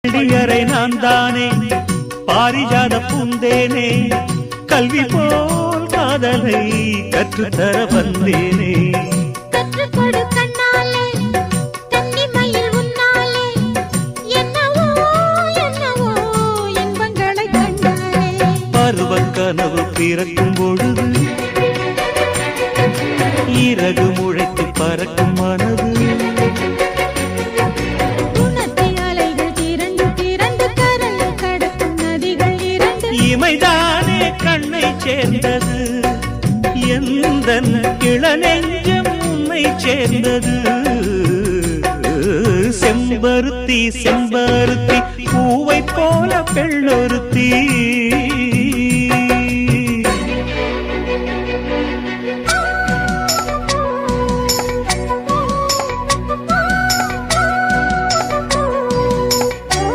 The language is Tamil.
பள்ளியறை நான் தானே பாரிஜாத பூந்தேனே கல்வி போல் காதலை கற்றுத்தர வந்தேனே கற்றுக்கொடு கண்ணாலே கன்னிமயில் உன்னாலே என்னவோ என்னவோ இன்பங்களை கண்டாலே பருவக் கனவு பிறக்கும் பொழுது இறகு முளைத்து பறக்கும் மனது இமைதானே கண்ணை சேர்ந்தது எந்தன் இளநெஞ்சம் உன்னை சேர்ந்தது செம்பருத்தி செம்பருத்தி